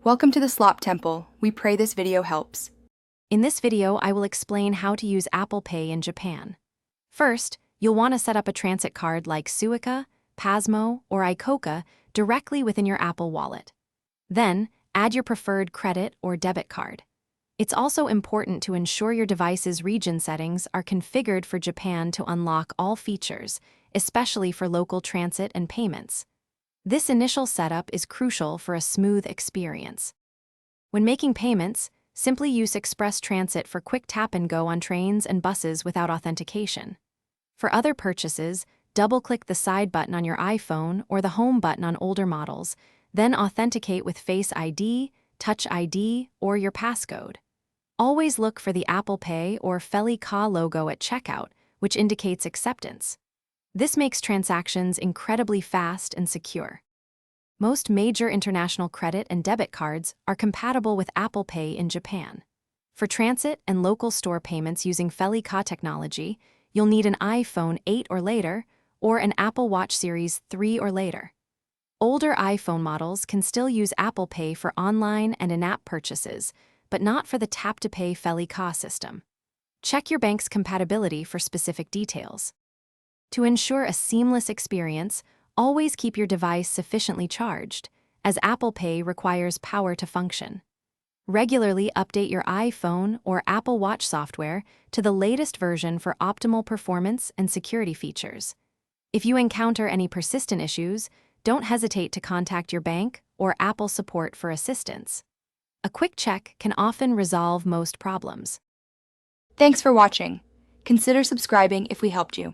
Welcome to the Slop Temple. We pray this video helps. In this video, I will explain how to use Apple Pay in Japan. First, you'll want to set up a transit card like Suica, Pasmo, or Icoca directly within your Apple Wallet. Then, add your preferred credit or debit card. It's also important to ensure your device's region settings are configured for Japan to unlock all features, especially for local transit and payments. This initial setup is crucial for a smooth experience. When making payments, simply use Express Transit for quick tap-and-go on trains and buses without authentication. For other purchases, double-click the side button on your iPhone or the home button on older models, then authenticate with Face ID, Touch ID, or your passcode. Always look for the Apple Pay or Feli Ka logo at checkout, which indicates acceptance. This makes transactions incredibly fast and secure. Most major international credit and debit cards are compatible with Apple Pay in Japan. For transit and local store payments using Feli Ka technology, you'll need an iPhone 8 or later, or an Apple Watch Series 3 or later. Older iPhone models can still use Apple Pay for online and in-app purchases, but not for the tap-to-pay Feli Ka system. Check your bank's compatibility for specific details. To ensure a seamless experience, always keep your device sufficiently charged, as Apple Pay requires power to function. Regularly update your iPhone or Apple Watch software to the latest version for optimal performance and security features. If you encounter any persistent issues, don't hesitate to contact your bank or Apple support for assistance. A quick check can often resolve most problems. Thanks for watching. Consider subscribing if we helped you.